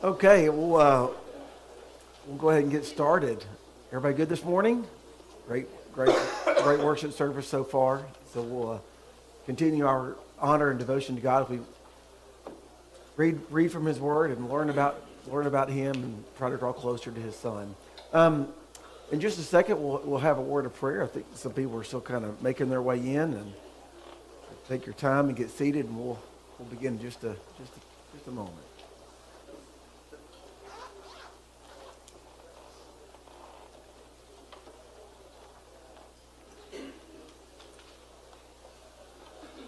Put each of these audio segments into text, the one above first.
Okay, we'll go ahead and get started. Everybody good this morning? Great, great, great worship service so far. So we'll continue our honor and devotion to God as we read from His Word and learn about Him and try to draw closer to His Son. In just a second, we'll have a word of prayer. I think some people are still kind of making their way in, and take your time and get seated, and we'll begin in just a moment.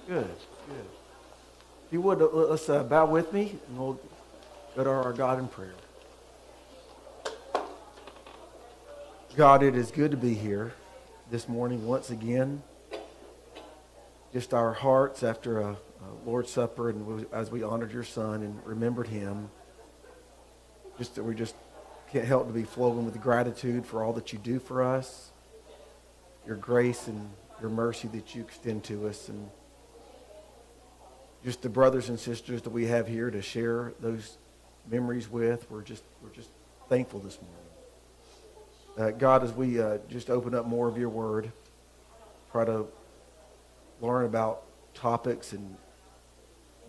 Good, good. If you would, let's bow with me, and we'll go to our God in prayer. God, it is good to be here this morning once again. Just our hearts after a Lord's Supper, and as we honored your Son and remembered Him, just that we just can't help to be flowing with gratitude for all that you do for us, your grace and your mercy that you extend to us, and just the brothers and sisters that we have here to share those memories with. We're just thankful this morning. God, as we just open up more of your word, try to learn about topics and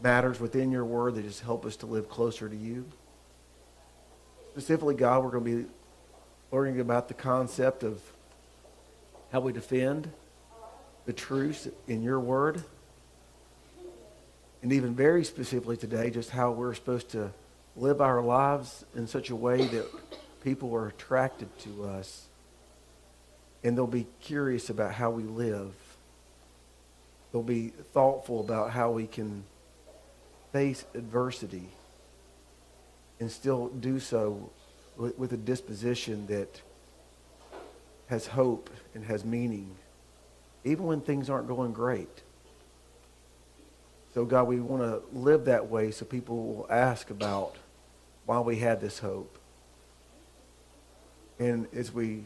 matters within your word that just help us to live closer to you. Specifically, God, we're going to be learning about the concept of how we defend the truths in your word. And even very specifically today, just how we're supposed to live our lives in such a way that people are attracted to us and they'll be curious about how we live. They'll be thoughtful about how we can face adversity and still do so with a disposition that has hope and has meaning, even when things aren't going great. So God, we want to live that way so people will ask about why we had this hope. And as we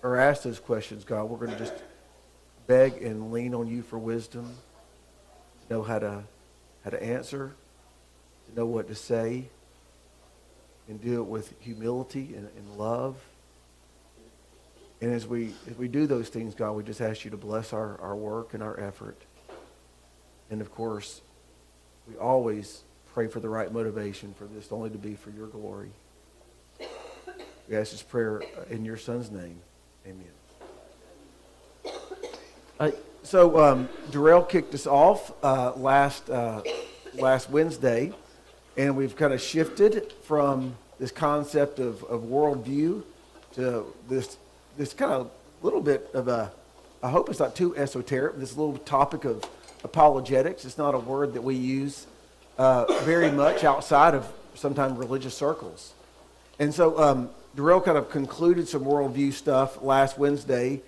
are asked those questions, God, we're going to just beg and lean on you for wisdom, to know how to answer, to know what to say, and do it with humility and love. And as we do those things, God, we just ask you to bless our work and our effort. And of course, we always pray for the right motivation for this only to be for your glory. We ask this prayer in your Son's name. Amen. So Darrell kicked us off last Wednesday, and we've kind of shifted from this concept of worldview to this kind of little bit of I hope it's not too esoteric, this little topic of apologetics. It's not a word that we use very much outside of sometimes religious circles. And so Darrell kind of concluded some worldview stuff last Wednesday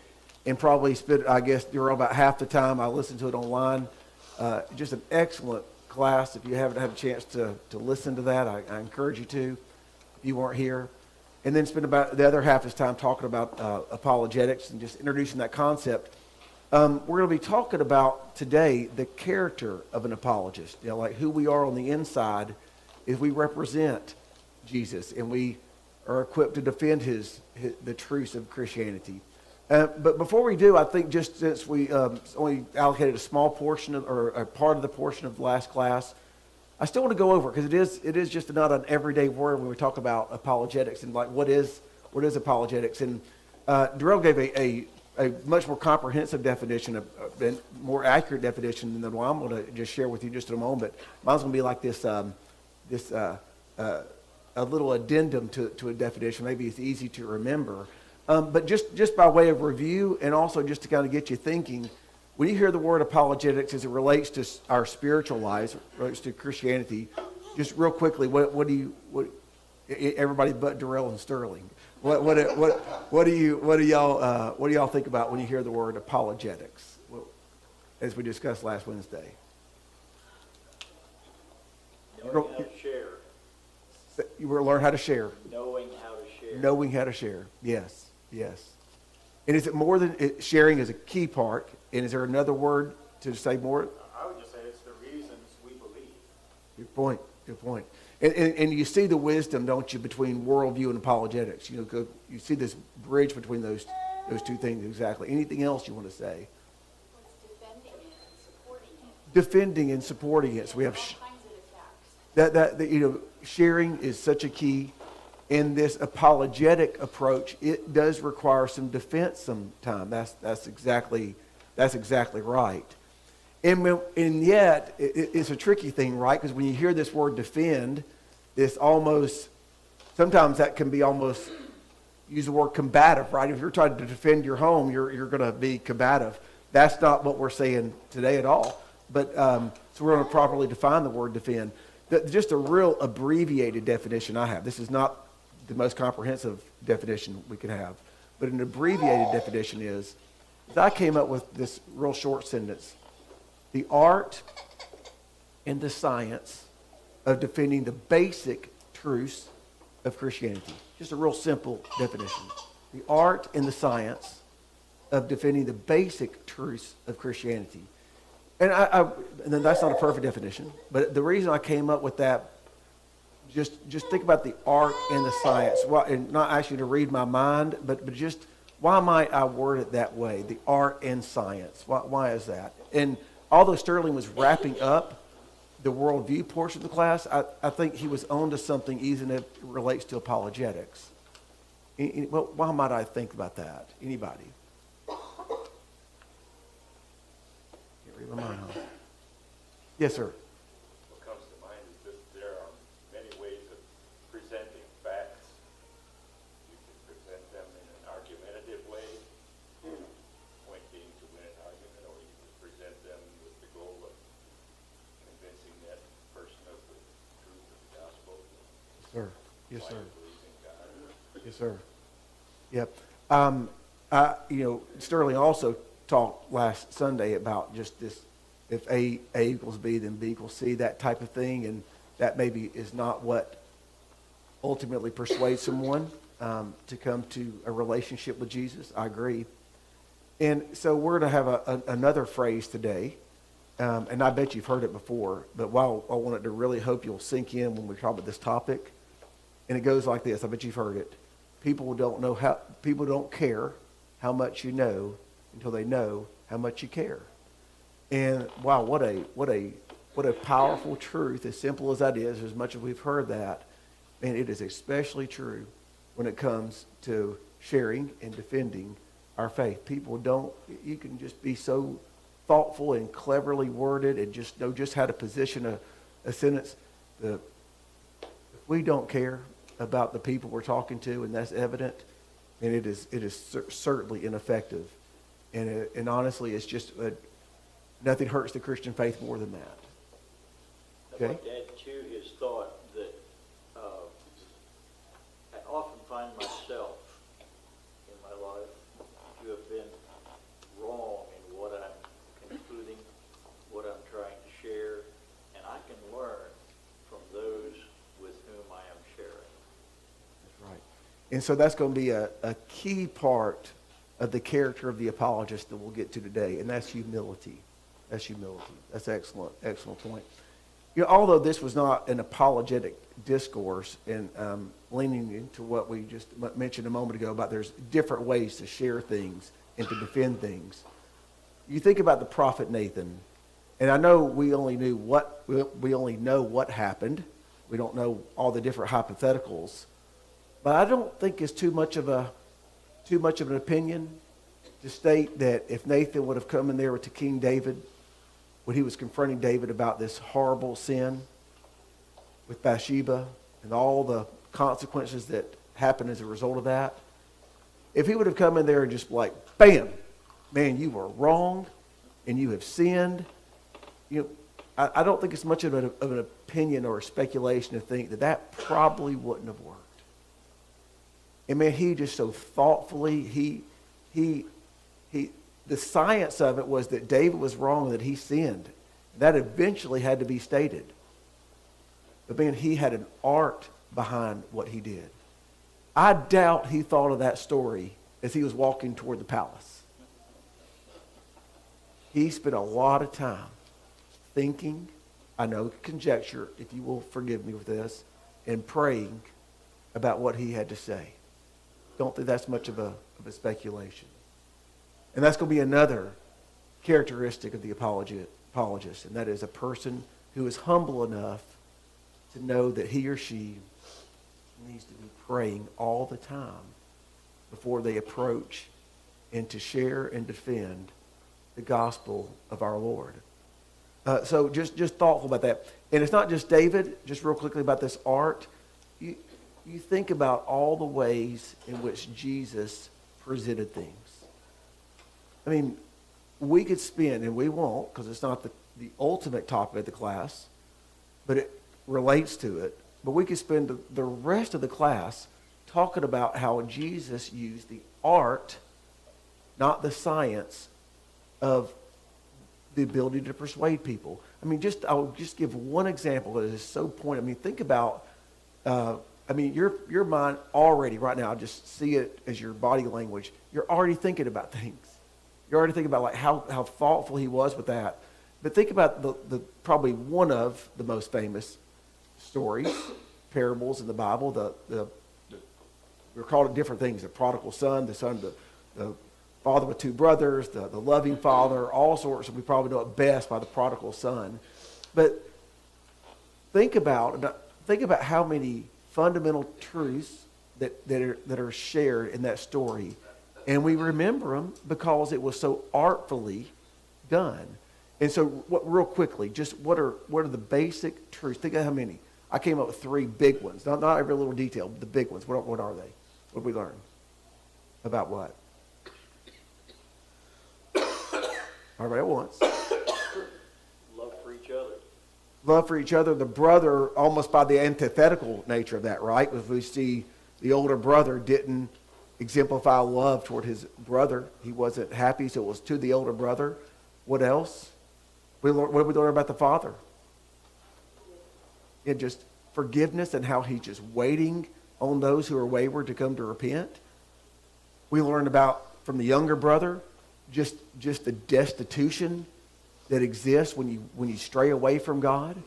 and probably spent, I guess, Darrell about half the time. I listened to it online. Just an excellent class. If you haven't had a chance to listen to that, I encourage you to if you weren't here. And then spend about the other half of his time talking about apologetics and just introducing that concept. We're going to be talking about today the character of an apologist, like who we are on the inside if we represent Jesus and we are equipped to defend the truths of Christianity. But before we do, I think just since we only allocated a small portion or a part of the portion of the last class, I still want to go over it because it is just not an everyday word when we talk about apologetics and like what is apologetics. And Darrell gave a much more comprehensive definition, a more accurate definition than the one I'm going to just share with you just in a moment. Mine's going to be like this a little addendum to a definition. Maybe it's easy to remember. But just by way of review and also just to kind of get you thinking, when you hear the word apologetics as it relates to our spiritual lives, relates to Christianity, just real quickly, what everybody but Darrell and Sterling, what do y'all think about when you hear the word apologetics, as we discussed last Wednesday? Knowing how to share. You will learn how to share. Knowing how to share. Knowing how to share. Yes. And is it more than sharing is a key part? And is there another word to say more? I would just say it's the reasons we believe. Good point. Good point. And you see the wisdom, don't you, between worldview and apologetics? You see this bridge between those two things exactly. Anything else you want to say? What's defending it and supporting it? Defending and supporting it. So we have All kinds of attacks. that sharing is such a key. In this apologetic approach, it does require some defense sometime. That's exactly right. And yet, it's a tricky thing, right? Because when you hear this word defend, sometimes that can be almost, use the word combative, right? If you're trying to defend your home, you're going to be combative. That's not what we're saying today at all. But so we're going to properly define the word defend. Just a real abbreviated definition I have. This is not the most comprehensive definition we could have. But an abbreviated definition is I came up with this real short sentence. The art and the science of defending the basic truths of Christianity. Just a real simple definition. The art and the science of defending the basic truths of Christianity. And and that's not a perfect definition, but the reason I came up with that, just think about the art and the science. And not asking you to read my mind, but just why might I word it that way? The art and science. Why is that? And although Sterling was wrapping up the worldview portion of the class, I think he was on to something even if it relates to apologetics. Well, why might I think about that? Anybody? Can't read my mind, huh? Yes, sir. What comes to mind is that there are many ways of presenting facts. You can present them in an argumentative way, point being to win an argument, or you can present them with the goal of convincing that person of the truth of the gospel. Sir. Yes, sir. Why you believe in God. Yes, sir. Yep. Sterling also talked last Sunday about just this, if A equals B, then B equals C, that type of thing, and that maybe is not what ultimately persuades someone to come to a relationship with Jesus. I agree. And so we're going to have another phrase today, and I bet you've heard it before, but while I wanted to really hope you'll sink in when we talk about this topic, and it goes like this. I bet you've heard it. People don't care how much you know until they know how much you care. And wow, what a powerful truth. As simple as that is, as much as we've heard that, and it is especially true when it comes to sharing and defending our faith. You can just be so thoughtful and cleverly worded and just know just how to position a sentence. If we don't care about the people we're talking to, and that's evident, and it is certainly ineffective. And honestly, it's just nothing hurts the Christian faith more than that. I'd Okay? like to add to his thought that I often find myself in my life to have been wrong in what I'm concluding, what I'm trying to share, and I can learn from those with whom I am sharing. That's right. And so that's going to be a key part of the character of the apologist that we'll get to today, and that's humility. That's humility. That's excellent point. Although this was not an apologetic discourse, and leaning into what we just mentioned a moment ago about there's different ways to share things and to defend things. You think about the prophet Nathan, and I know we only know what happened. We don't know all the different hypotheticals, but I don't think it's too much of an opinion to state that if Nathan would have come in there to King David when he was confronting David about this horrible sin with Bathsheba and all the consequences that happened as a result of that, if he would have come in there and just like, bam, man, you were wrong and you have sinned, I don't think it's much of an opinion or a speculation to think that probably wouldn't have worked. And man, he just so thoughtfully, the science of it was that David was wrong, that he sinned. That eventually had to be stated. But man, he had an art behind what he did. I doubt he thought of that story as he was walking toward the palace. He spent a lot of time thinking I know, conjecture, if you will forgive me with this, and praying about what he had to say. Don't think that's much of a speculation. And that's going to be another characteristic of the apologist, and that is a person who is humble enough to know that he or she needs to be praying all the time before they approach and to share and defend the gospel of our Lord. So just thoughtful about that. And it's not just David, just real quickly about this art. You think about all the ways in which Jesus presented things. I mean, we could spend, and we won't because it's not the ultimate topic of the class, but it relates to it. But we could spend the rest of the class talking about how Jesus used the art, not the science, of the ability to persuade people. I mean, I'll just give one example that is so poignant. I mean, think about, your mind already right now, I just see it as your body language. You're already thinking about things. You're already thinking about like how thoughtful he was with that. But think about the probably one of the most famous stories, parables in the Bible. We're called it different things: the prodigal son, the father with two brothers, the loving father, all sorts. We probably know it best by the prodigal son. But think about how many fundamental truths that are shared in that story, and we remember them because it was so artfully done. And so, real quickly, just what are the basic truths? Think of how many. I came up with 3 big ones. Not every little detail, but the big ones. What are they? What did we learn? About what? Everybody at once. Love for each other. Love for each other. The brother, almost by the antithetical nature of that, right? If we see the older brother didn't exemplify love toward his brother, he wasn't happy, so it was to the older brother. What else? What did we learn about the father? Yeah, just forgiveness and how he's just waiting on those who are wayward to come to repent. We learned about, from the younger brother, just the destitution that exists when you stray away from God.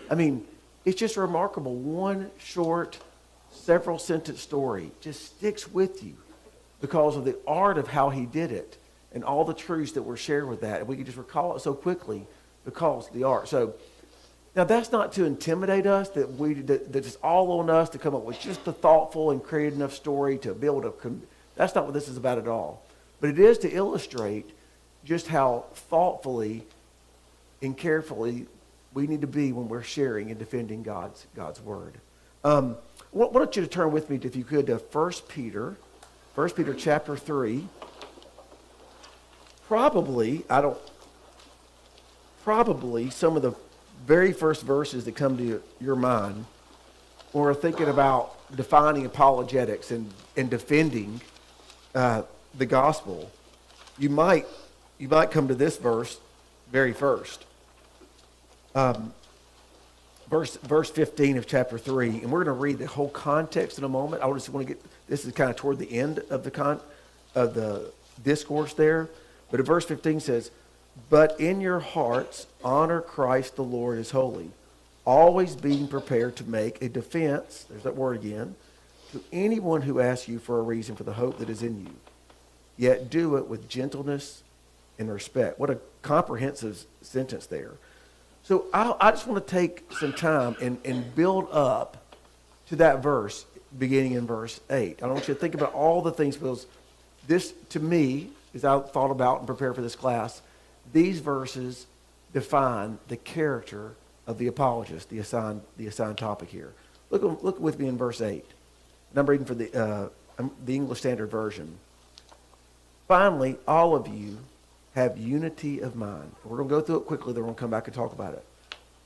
I mean, it's just remarkable. One short, several sentence story just sticks with you because of the art of how he did it and all the truths that were shared with that. And we can just recall it so quickly because of the art. So now that's not to intimidate us, that it's all on us to come up with just a thoughtful and creative enough story to be able to. That's not what this is about at all. But it is to illustrate just how thoughtfully and carefully we need to be when we're sharing and defending God's word. Why don't you to turn with me, if you could, to 1 Peter chapter 3. Probably some of the very first verses that come to your mind when we're thinking about defining apologetics and defending the gospel, you might come to this verse very first. Verse 15 of chapter 3, and we're going to read the whole context in a moment. I just want to get, this is kind of toward the end of the discourse there. But verse 15 says, "But in your hearts honor Christ the Lord as holy, always being prepared to make a defense," there's that word again, "to anyone who asks you for a reason for the hope that is in you. Yet do it with gentleness and respect." What a comprehensive sentence there. So I just want to take some time and build up to that verse beginning in verse 8. I don't want you to think about all the things, because this, to me, as I thought about and prepared for this class, these verses define the character of the apologist, the assigned topic here. Look with me in verse 8. And I'm reading for the English Standard Version. "Finally, all of you have unity of mind." We're going to go through it quickly, then we're going to come back and talk about it.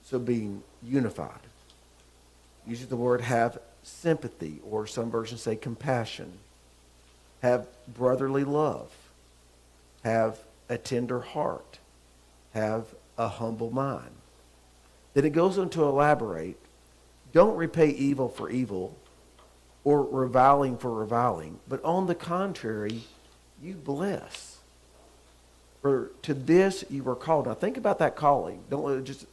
So being unified. Uses the word have sympathy, or some versions say compassion. Have brotherly love. Have a tender heart. Have a humble mind. Then it goes on to elaborate. Don't repay evil for evil or reviling for reviling, but on the contrary, you bless. For to this you were called. Now think about that calling. Don't just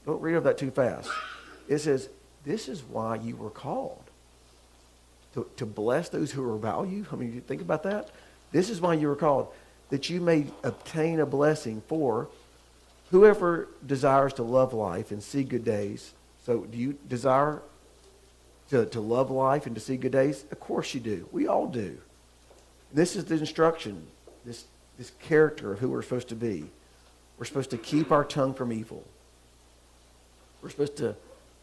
don't read over that too fast. It says, this is why you were called. To bless those who are about you. I mean, you think about that. This is why you were called, that you may obtain a blessing for whoever desires to love life and see good days. So do you desire to love life and to see good days? Of course you do. We all do. This is the instruction, this character of who we're supposed to be. We're supposed to keep our tongue from evil. We're supposed to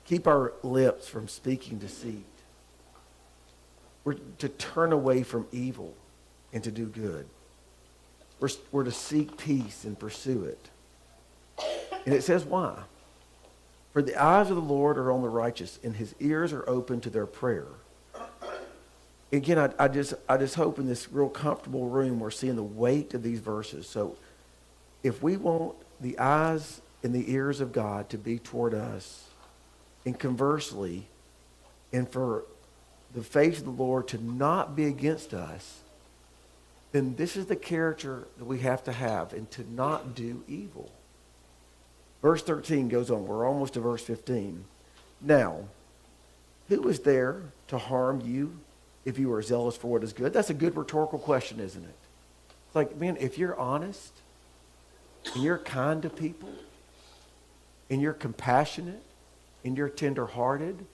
keep our lips from speaking deceit. We're to turn away from evil and to do good. We're to seek peace and pursue it. And it says why? For the eyes of the Lord are on the righteous, and his ears are open to their prayer. Again, I just hope in this real comfortable room we're seeing the weight of these verses. So if we want the eyes and the ears of God to be toward us, and conversely, and for the face of the Lord to not be against us, then this is the character that we have to have, and to not do evil. Verse 13 goes on. We're almost to verse 15. Now, who is there to harm you if you are zealous for what is good? That's a good rhetorical question, isn't it? It's like, man, if you're honest, and you're kind to people, and you're compassionate, and you're tenderhearted,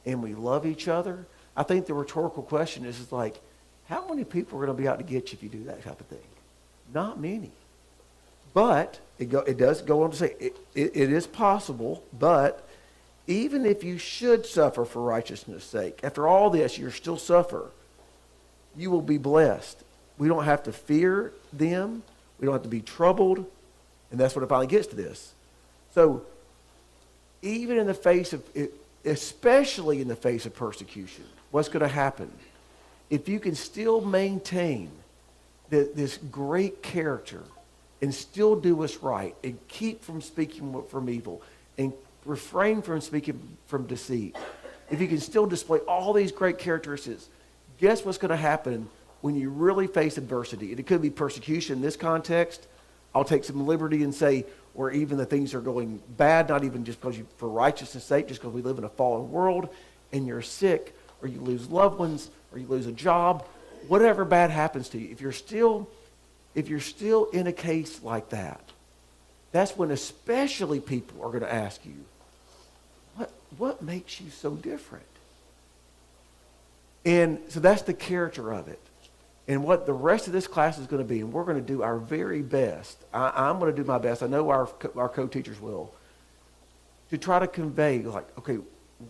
and we love each other, I think the rhetorical question is like, how many people are going to be out to get you if you do that type of thing? Not many. But it does go on to say it is possible, but even if you should suffer for righteousness' sake, after all this, you're still suffer, you will be blessed. We don't have to fear them. We don't have to be troubled. And that's what it finally gets to this. So even in the face of, especially in the face of persecution, what's going to happen? If you can still maintain this great character and still do what's right and keep from speaking from evil and refrain from speaking from deceit, if you can still display all these great characteristics, guess what's going to happen when you really face adversity? And it could be persecution in this context. I'll take some liberty and say, or even the things are going bad, not even just because for righteousness' sake, just because we live in a fallen world and you're sick, or you lose loved ones, or you lose a job, whatever bad happens to you, if you're still in a case like that, that's when especially people are going to ask you, what makes you so different? And so that's the character of it. And what the rest of this class is going to be, and we're going to do our very best. I'm going to do my best. I know our co-teachers will, to try to convey, like, okay,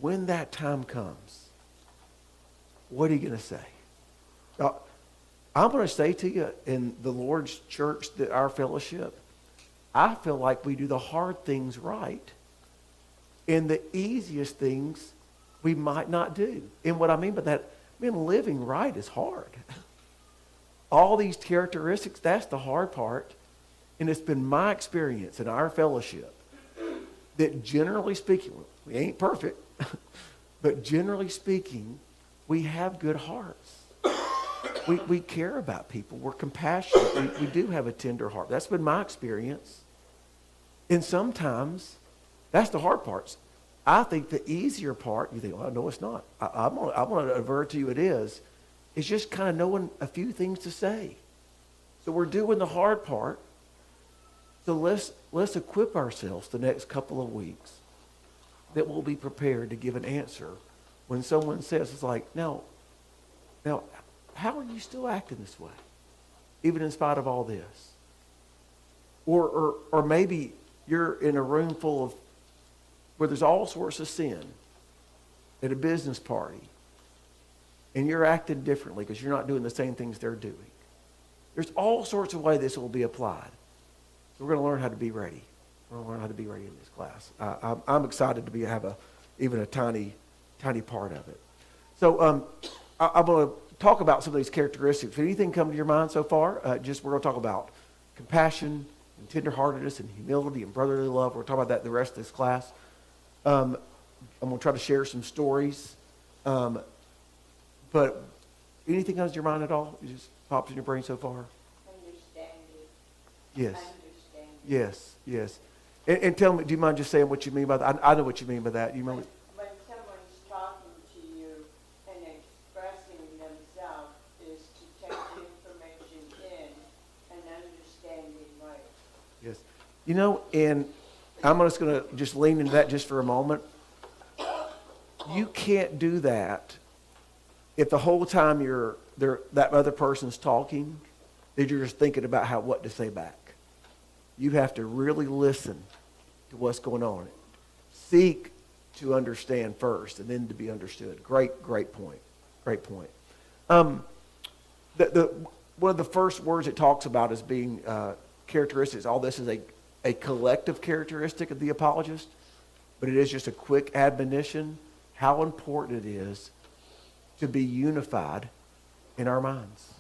when that time comes, what are you going to say? Now, I'm going to say to you, in the Lord's church, our fellowship, I feel like we do the hard things right, and the easiest things we might not do. And what I mean by that, living right is hard. All these characteristics, that's the hard part. And it's been my experience in our fellowship that generally speaking, we ain't perfect, but generally speaking, we have good hearts. We care about people. We're compassionate. We do have a tender heart. That's been my experience. And sometimes, that's the hard parts. I think the easier part, you think, well, no, it's not. I'm going to avert to you it is. It's just kind of knowing a few things to say. So we're doing the hard part. So let's equip ourselves the next couple of weeks that we'll be prepared to give an answer when someone says, it's like, now, how are you still acting this way, even in spite of all this? Or maybe you're in a room full of, where there's all sorts of sin at a business party, and you're acting differently because you're not doing the same things they're doing. There's all sorts of ways this will be applied. So we're going to learn how to be ready. We're going to learn how to be ready in this class. I'm excited to have even a tiny part of it. So I'm going to talk about some of these characteristics. If anything come to your mind so far, we're going to talk about compassion and tenderheartedness and humility and brotherly love. We'll talk about that the rest of this class. I'm going to try to share some stories. But anything comes to your mind at all? It just pops in your brain so far? Understanding. Yes. Understanding. Yes. And tell me, do you mind just saying what you mean by that? I know what you mean by that. You remember? When someone's talking to you and expressing themselves is to take the information in and understanding right. Yes. You know, and I'm just going to just lean into that just for a moment. You can't do that if the whole time that other person's talking, that you're just thinking about what to say back. You have to really listen to what's going on. Seek to understand first and then to be understood. Great point. Great point. One of the first words it talks about as being characteristics, all this is a collective characteristic of the apologist, but it is just a quick admonition how important it is to be unified in our minds.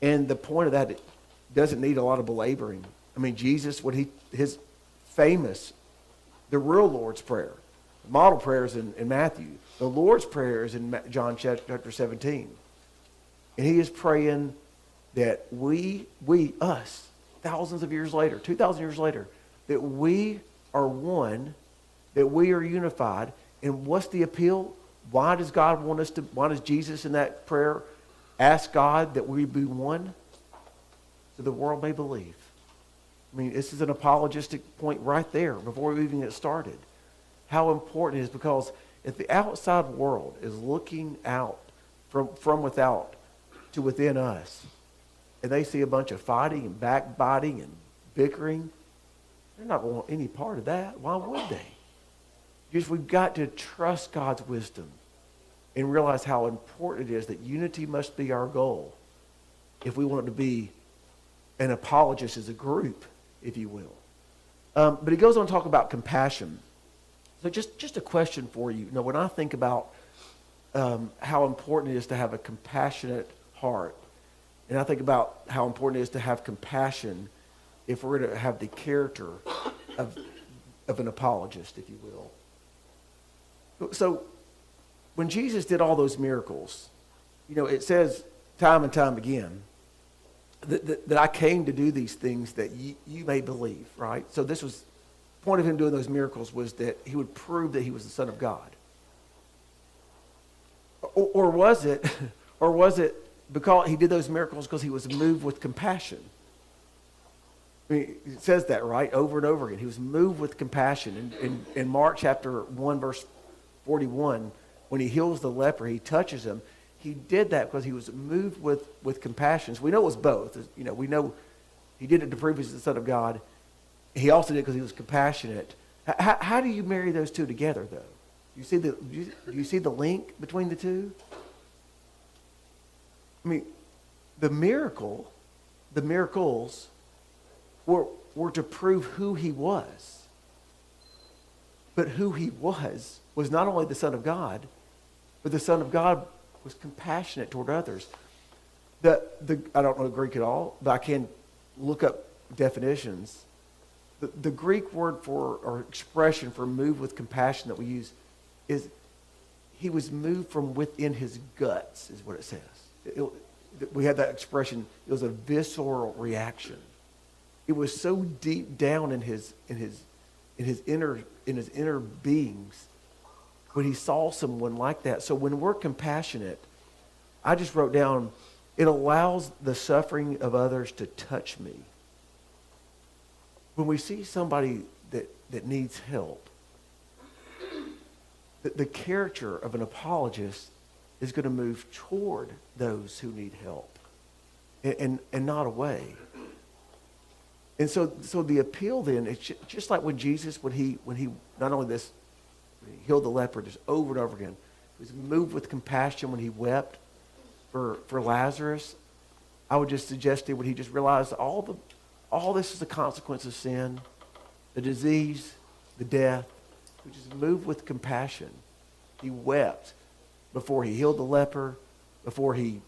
And the point of that, it doesn't need a lot of belaboring. I mean, Jesus, his famous, the real Lord's Prayer, the model prayer is in Matthew. The Lord's Prayer is in John chapter 17. And he is praying that us, thousands of years later, 2,000 years later, that we are one, that we are unified. And what's the appeal? Why does Jesus in that prayer ask God that we be one? So the world may believe. I mean, this is an apologistic point right there before we even get started. How important it is, because if the outside world is looking out from without to within us, and they see a bunch of fighting and backbiting and bickering, they're not going to want any part of that. Why would they? Because we've got to trust God's wisdom and realize how important it is that unity must be our goal if we want to be an apologist as a group, if you will. But he goes on to talk about compassion. So just a question for you. You know, when I think about how important it is to have a compassionate heart, and I think about how important it is to have compassion if we're going to have the character of an apologist, if you will. So when Jesus did all those miracles, you know, it says time and time again that I came to do these things that you may believe, right? So this was, the point of him doing those miracles was that he would prove that he was the Son of God. Or was it because he did those miracles because he was moved with compassion? I mean, it says that, right, over and over again. He was moved with compassion. In Mark chapter 1, verse 41, when he heals the leper, he touches him. He did that because he was moved with compassion. So we know it was both. You know, we know he did it to prove he was the Son of God. He also did it because he was compassionate. How do you marry those two together, though? Do you see the link between the two? I mean, the miracles were to prove who he was. But who he was not only the Son of God, but the Son of God was compassionate toward others. I don't know Greek at all, but I can look up definitions. The Greek word or expression for moved with compassion that we use is he was moved from within his guts, is what it says. We had that expression. It was a visceral reaction. It was so deep down in his inner beings when he saw someone like that. So when we're compassionate, I just wrote down, it allows the suffering of others to touch me. When we see somebody that needs help, the character of an apologist is going to move toward those who need help and not away. And so the appeal then, it's just like when Jesus, when he not only this, when he healed the leper just over and over again, he was moved with compassion when he wept for Lazarus. I would just suggest to you when he just realized all this is the consequence of sin, the disease, the death. He just moved with compassion. He wept before he healed the leper, before he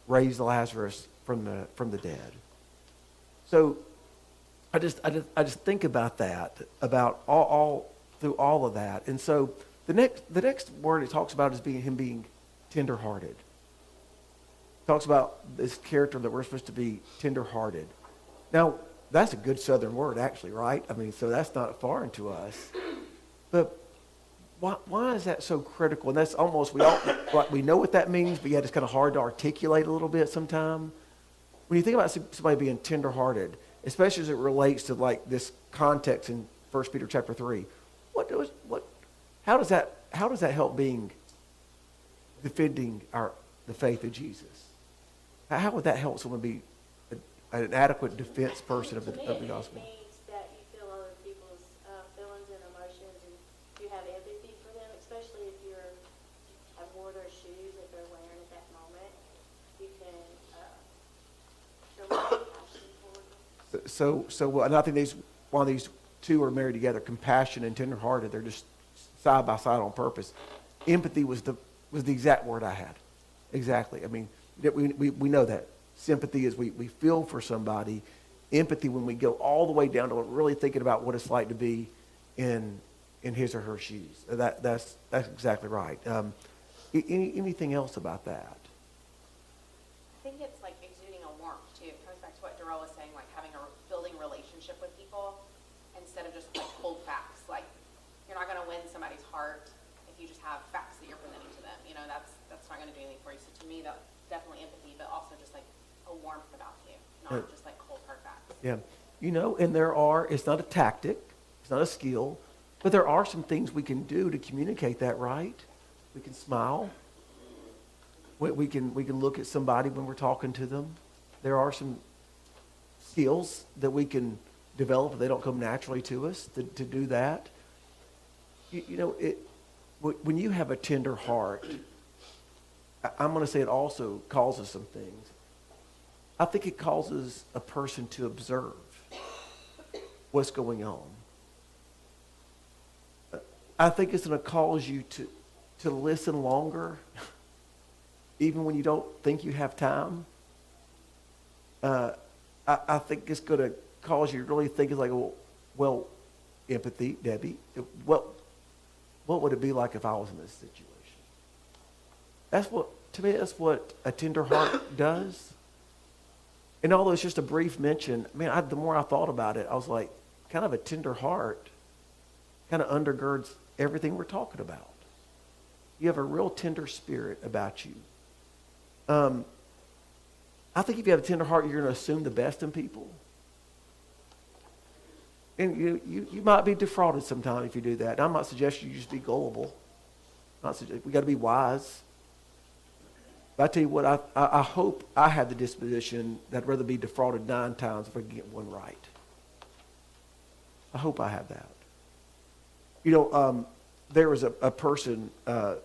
raised Lazarus from the dead. So I just think about that, about all through all of that. And so the next word it talks about is him being tenderhearted. It talks about this character that we're supposed to be tenderhearted. Now, that's a good Southern word, actually, right? I mean, so that's not foreign to us. But why is that so critical? And that's almost, we know what that means, but yet it's kind of hard to articulate a little bit sometimes. When you think about somebody being tenderhearted, especially as it relates to like this context in 1 Peter chapter 3, how does that help being defending the faith of Jesus? How would that help someone be an adequate defense person of the gospel? To me, it means that you feel other people's feelings and emotions, and you have empathy for them, especially if you have wore their shoes that they're wearing at that moment. You can show compassion for them. So, and I think while these two are married together, compassion and tenderhearted, they're just side by side on purpose. Empathy was the exact word I had. Exactly. I mean, we know that. Sympathy is we feel for somebody. Empathy, when we go all the way down to really thinking about what it's like to be in his or her shoes. That's exactly right. Anything else about that? I think it's like exuding a warmth too. It comes back to what Darrell was saying, like building a relationship with people instead of just like cold facts. Like you're not going to win somebody's heart if you just have facts that you're presenting to them. You know, that's not going to do anything for you. So to me, that's definitely empathy, but also just like a warmth about you, not just like cold hard facts. Yeah. You know, and it's not a tactic, it's not a skill, but there are some things we can do to communicate that, right? We can smile. We can look at somebody when we're talking to them. There are some skills that we can develop if they don't come naturally to us to do that. You know, when you have a tender heart, I'm going to say it also causes some things. I think it causes a person to observe what's going on. I think it's going to cause you to listen longer, even when you don't think you have time. I think it's going to cause you to really think, it's like, well, empathy, Debbie, what would it be like if I was in this situation? To me, that's what a tender heart does. And although it's just a brief mention, the more I thought about it, I was like, kind of a tender heart kind of undergirds everything we're talking about. You have a real tender spirit about you. I think if you have a tender heart, you're going to assume the best in people. And you might be defrauded sometime if you do that. And I'm not suggesting you just be gullible. We got to be wise. But I tell you what, I hope I have the disposition that I'd rather be defrauded 9 times if I can get one right. I hope I have that. You know, there was a person that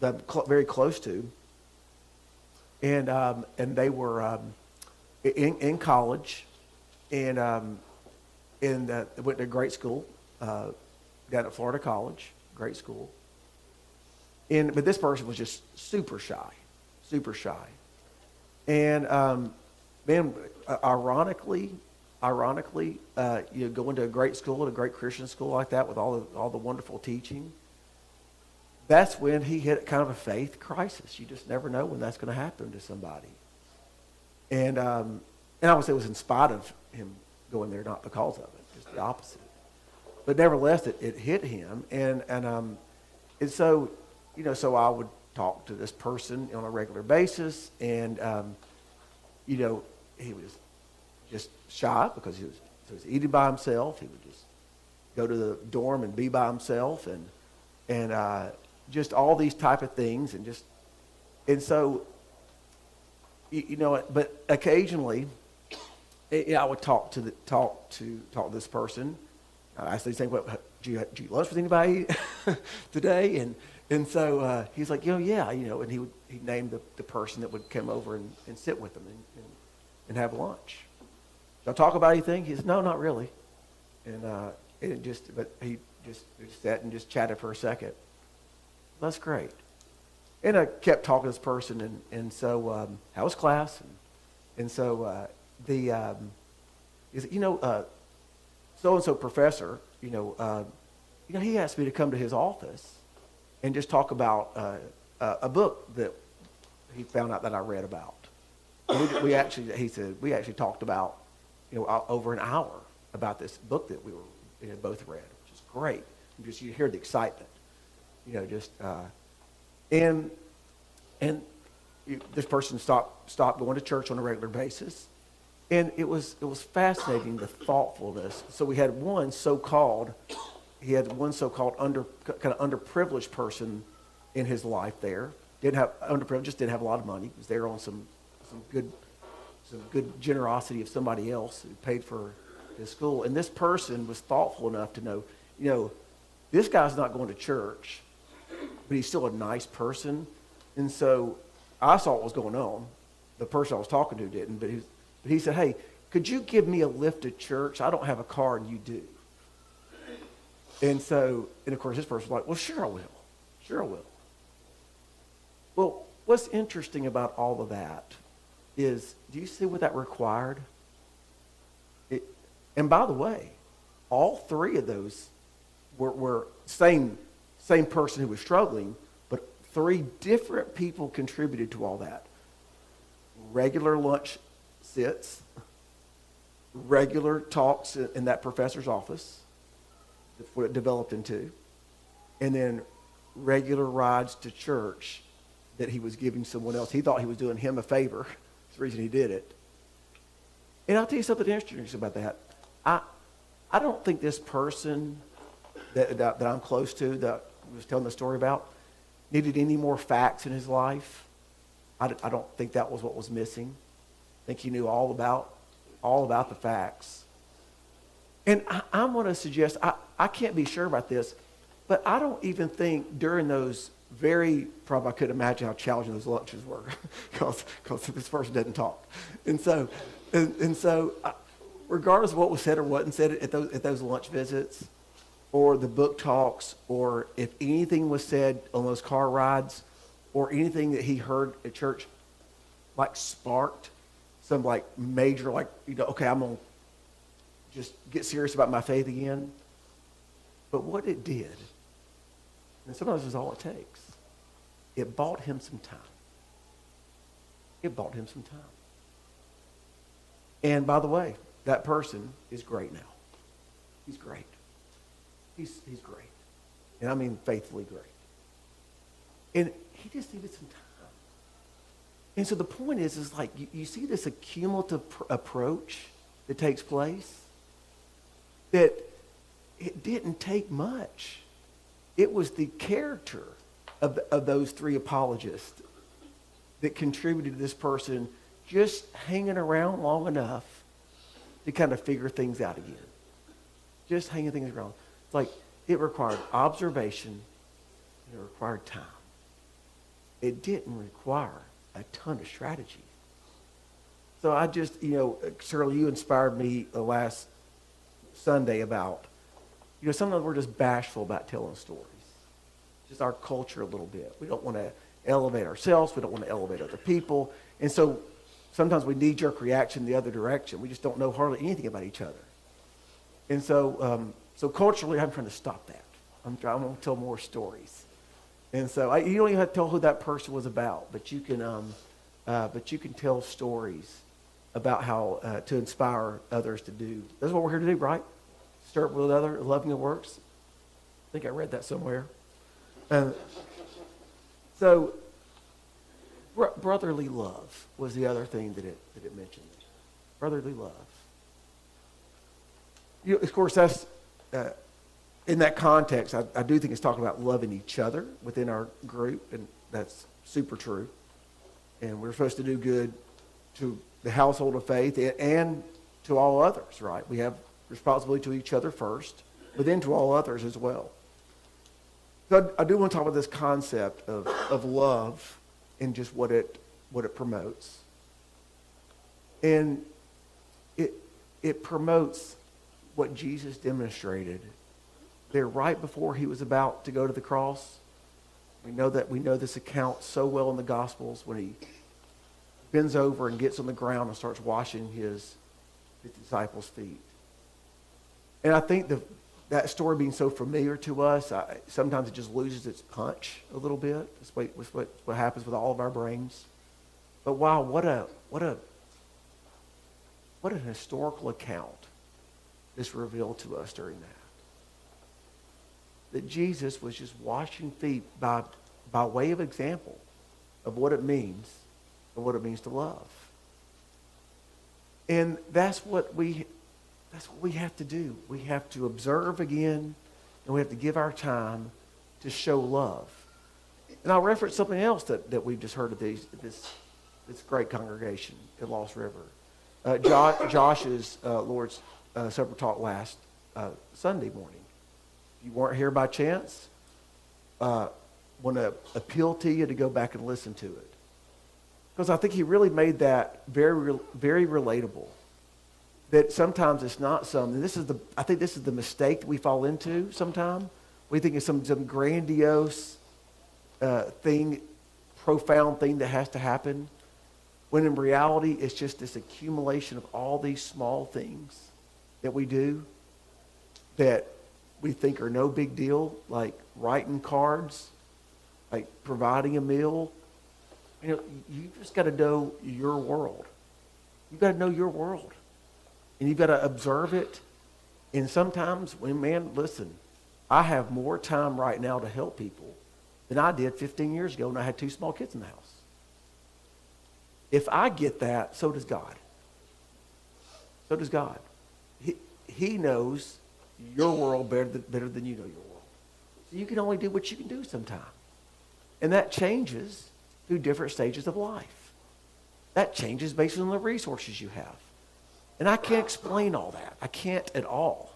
I'm very close to, and they were in college, and they went to a great school down at Florida College, great school. But this person was just super shy. And ironically, you go into a great school, a great Christian school like that with all the wonderful teaching. That's when he hit kind of a faith crisis. You just never know when that's going to happen to somebody. And I would say it was in spite of him going there, not because of it, just the opposite. But nevertheless, it hit him, and so so I would talk to this person on a regular basis, and he was just shy because he was eating by himself. He would just go to the dorm and be by himself, and just all these type of things, and so but occasionally I would talk to this person. I say, "Do you lunch with anybody today?" And so he's like, yeah, and he'd name the person that would come over and sit with them and have lunch. Y'all talk about anything? He said, no, not really. But he just sat and just chatted for a second. That's great. And I kept talking to this person, and so how was class? And so he said, so-and-so professor, he asked me to come to his office and just talk about a book that he found out that I read about. And he said, we actually talked about, over an hour about this book that we had both read, which is great. You hear the excitement, and this person stopped going to church on a regular basis, and it was fascinating, the thoughtfulness. So he had one so-called underprivileged person in his life there. Just didn't have a lot of money. He was there on some good generosity of somebody else who paid for his school. And this person was thoughtful enough to know, this guy's not going to church, but he's still a nice person. And so I saw what was going on. The person I was talking to didn't, but he said, hey, could you give me a lift to church? I don't have a car and you do. And of course this person was like, well, sure I will. Sure I will. Well, what's interesting about all of that is, do you see what that required? And by the way, all three of those were same person who was struggling, but three different people contributed to all that. Regular lunch sits, regular talks in that professor's office, that's what it developed into, and then regular rides to church that he was giving someone else. He thought he was doing him a favor. That's the reason he did it. And I'll tell you something interesting about that. I don't think this person that I'm close to, that I was telling the story about, needed any more facts in his life. I don't think that was what was missing. I think he knew all about the facts. And I'm going to suggest, I can't be sure about this, but I don't even think during those probably I couldn't imagine how challenging those lunches were because this person doesn't talk. And so regardless of what was said or wasn't said at those lunch visits or the book talks, or if anything was said on those car rides or anything that he heard at church sparked some major okay, I'm going to just get serious about my faith again. But what it did, and sometimes this is all it takes, it bought him some time. It bought him some time. And by the way, that person is great now. He's great. He's great. And I mean faithfully great. And he just needed some time. And so the point is you see this accumulative approach that takes place, that it didn't take much. It was the character of those three apologists that contributed to this person just hanging around long enough to kind of figure things out again. Just hanging things around. It's it required observation. It required time. It didn't require a ton of strategy. So I just, Shirley, you inspired me last Sunday about, sometimes we're just bashful about telling stories. Just our culture a little bit. We don't want to elevate ourselves. We don't want to elevate other people. And so sometimes we knee-jerk reaction the other direction. We just don't know hardly anything about each other. And so culturally, I'm trying to stop that. I'm going to tell more stories. And so you don't even have to tell who that person was about, but you can tell stories about how to inspire others to do. That's what we're here to do, right? Start with other loving the works. I think I read that somewhere. So brotherly love was the other thing that it mentioned. Brotherly love. Of course, that's in that context. I do think it's talking about loving each other within our group, and that's super true. And we're supposed to do good to the household of faith and to all others, right? We have responsibility to each other first, but then to all others as well. So I do want to talk about this concept of love and just what it promotes. And it promotes what Jesus demonstrated there right before he was about to go to the cross. We know this account so well in the Gospels when he bends over and gets on the ground and starts washing his disciples' feet. And I think that story being so familiar to us, sometimes it just loses its punch a little bit. That's what happens with all of our brains. But wow, what what an historical account this revealed to us during that. That Jesus was just washing feet by way of example of what it means and what it means to love. And that's what we have to do. We have to observe again, and we have to give our time to show love. And I'll reference something else that we've just heard of this great congregation at Lost River. Josh's Lord's Supper talk last Sunday morning. If you weren't here by chance, want to appeal to you to go back and listen to it. Because I think he really made that very, very relatable. That sometimes it's not something. I think this is the mistake that we fall into sometimes. We think it's some grandiose thing, profound thing that has to happen. When in reality, it's just this accumulation of all these small things that we do that we think are no big deal, like writing cards, like providing a meal. You just got to know your world. You've got to know your world. And you've got to observe it. And sometimes, listen, I have more time right now to help people than I did 15 years ago when I had 2 small kids in the house. If I get that, so does God. So does God. He knows your world better than you know your world. So you can only do what you can do sometimes. And that changes through different stages of life. That changes based on the resources you have. And I can't explain all that. I can't at all.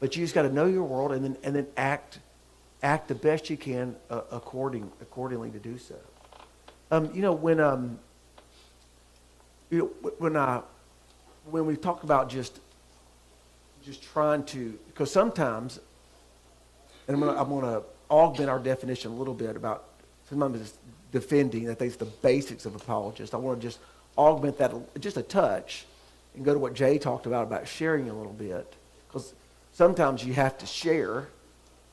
But you just got to know your world and then act the best you can accordingly to do so. When we talk about just trying to, because sometimes, and I'm gonna augment our definition a little bit about sometimes it's defending. I think it's the basics of apologists. I want to just augment that just a touch and go to what Jay talked about sharing a little bit, because sometimes you have to share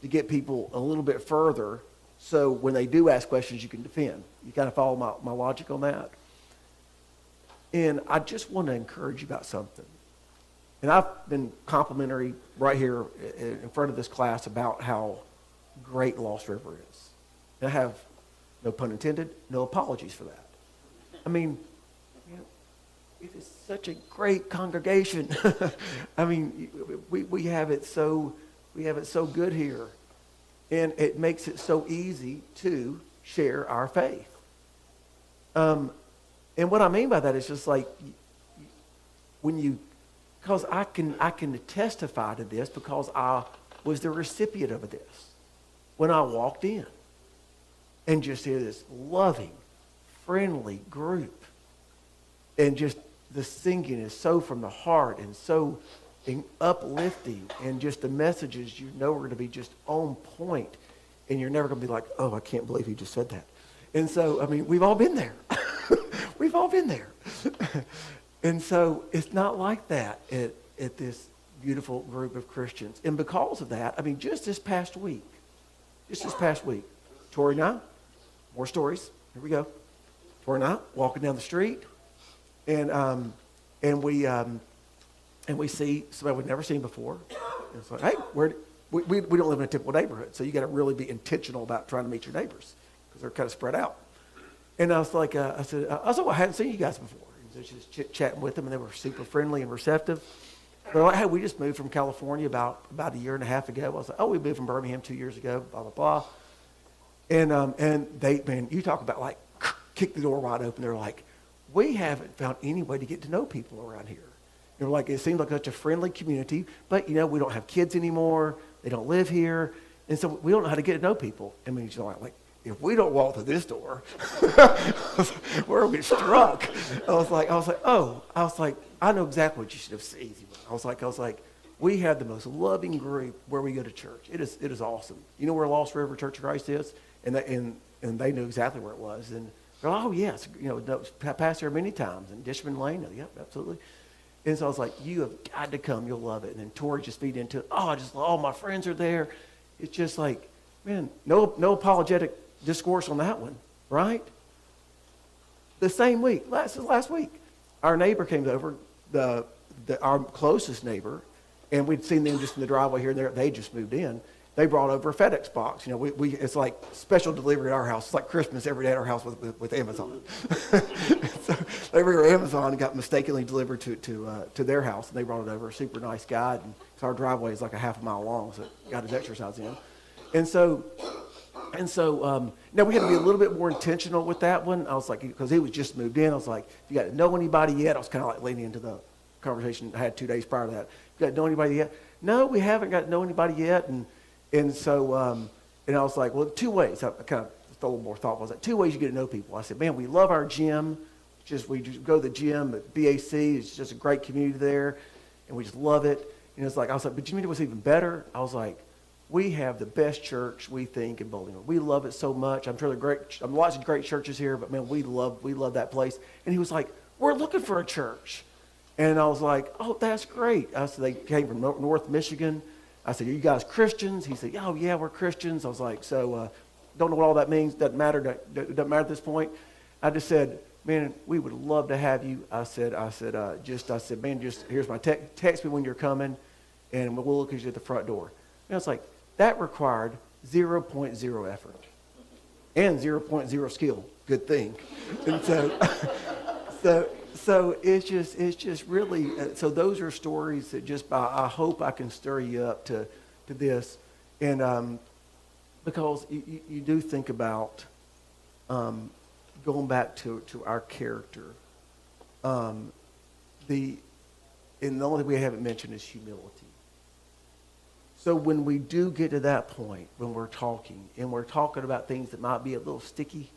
to get people a little bit further, so when they do ask questions, you can defend. You kind of follow my logic on that? And I just want to encourage you about something. And I've been complimentary right here in front of this class about how great Lost River is. And I have, no pun intended, no apologies for that. I mean, it is such a great congregation. I mean, we have it so good here. And it makes it so easy to share our faith. And what I mean by that is just like because I can testify to this because I was the recipient of this when I walked in and just hear this loving, friendly group. And just the singing is so from the heart and so uplifting, and just the messages are going to be just on point, and you're never going to be like, oh, I can't believe he just said that. And so, I mean, we've all been there. We've all been there. And so it's not like that at this beautiful group of Christians. And because of that, I mean, just this past week, Tori and I, more stories, here we go. Tori and I walking down the street, and we see somebody we've never seen before. And it's like, hey, we don't live in a typical neighborhood, so you got to really be intentional about trying to meet your neighbors because they're kind of spread out. And I was like, I said, well, I hadn't seen you guys before. And so just chit-chatting with them, and they were super friendly and receptive. They're like, hey, we just moved from California about a year and a half ago. I was like, oh, we moved from Birmingham 2 years ago, blah, blah, blah. And they, man, you talk about like kick the door wide open. They're like, we haven't found any way to get to know people around here. You know, like it seems like such a friendly community, but we don't have kids anymore. They don't live here, and so we don't know how to get to know people. I mean, like if we don't walk through this door, we're gonna get struck. I was like, I know exactly what you should have seen. I was like, we have the most loving group where we go to church. It is awesome. You know where Lost River Church of Christ is, and they knew exactly where it was, and they're like, oh yes, passed there many times, and Dishman Lane. Yep, absolutely. And so I was like, you have got to come. You'll love it. And then Tori just feed into it. Oh, my friends are there. It's just like, man, no apologetic discourse on that one, right? The same week, last week, our neighbor came over, the our closest neighbor, and we'd seen them just in the driveway here and there. They just moved in. They brought over a FedEx box. You know, it's like special delivery at our house. It's like Christmas every day at our house with Amazon. So they were Amazon and got mistakenly delivered to their house, and they brought it over. A super nice guy, and so our driveway is like a half a mile long, so it got his exercise in. And so now we had to be a little bit more intentional with that one. I was like, because he was just moved in, I was like, you got to know anybody yet? I was kind of like leaning into the conversation I had 2 days prior to that. You got to know anybody yet? No, we haven't got to know anybody yet. And so I was like, well, 2 ways. I kind of a little more thoughtful. I was like, 2 ways you get to know people. I said, man, we love our gym. We just go to the gym at BAC. It's just a great community there, and we just love it. And it's like, I was like, but you mean what's even better? I was like, we have the best church, we think, in Bowling Green. We love it so much. I'm sure they're great. Lots of great churches here, but man, we love that place. And he was like, we're looking for a church. And I was like, oh, that's great. I said, they came from North Michigan. I said, are you guys Christians? He said, oh, yeah, we're Christians. I was like, so don't know what all that means. Doesn't matter. Doesn't matter at this point. I just said, man, we would love to have you. I said, man, just here's my text me when you're coming, and we'll look at you at the front door. And I was like, that required 0.0 effort and 0.0 skill. Good thing. And so it's just really, so those are stories that just, I hope I can stir you up to this. And because you do think about going back to our character. And the only thing we haven't mentioned is humility. So when we do get to that point, when we're talking, and we're talking about things that might be a little sticky,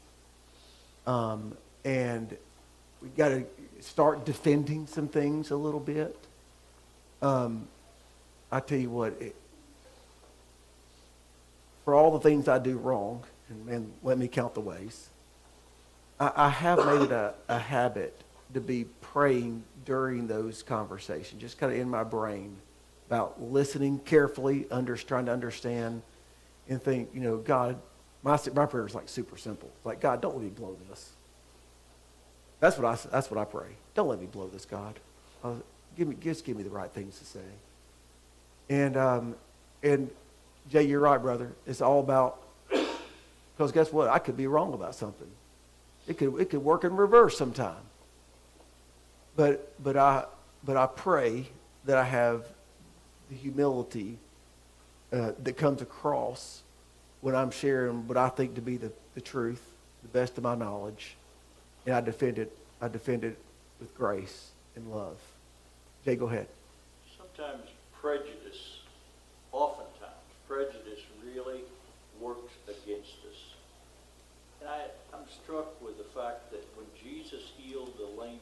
and we got to start defending some things a little bit, I tell you what, for all the things I do wrong, and let me count the ways, I have made it a habit to be praying during those conversations, just kind of in my brain, about listening carefully, trying to understand, and think, God, my prayer is like super simple. It's like, God, don't let me blow this. That's what I pray. Don't let me blow this, God. Just give me the right things to say. And Jay, you're right, brother. It's all about, because guess what? I could be wrong about something. It could work in reverse sometime. But I pray that I have the humility that comes across when I'm sharing what I think to be the truth, the best of my knowledge, and I defend it with grace and love. Jay, go ahead. Sometimes oftentimes prejudice really works against us. And I'm struck with the fact that when Jesus healed the lame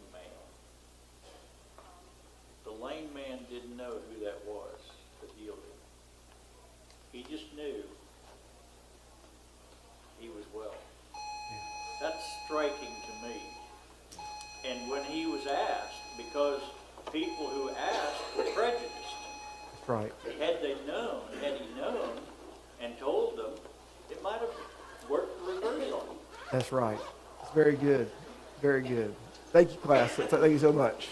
man didn't know who that was that healed him. He just knew he was well. That's striking to me. And when he was asked, because people who asked were prejudiced. That's right. Had he known and told them, it might have worked the reverse on him. That's right. It's very good. Very good. Thank you, class. Thank you so much.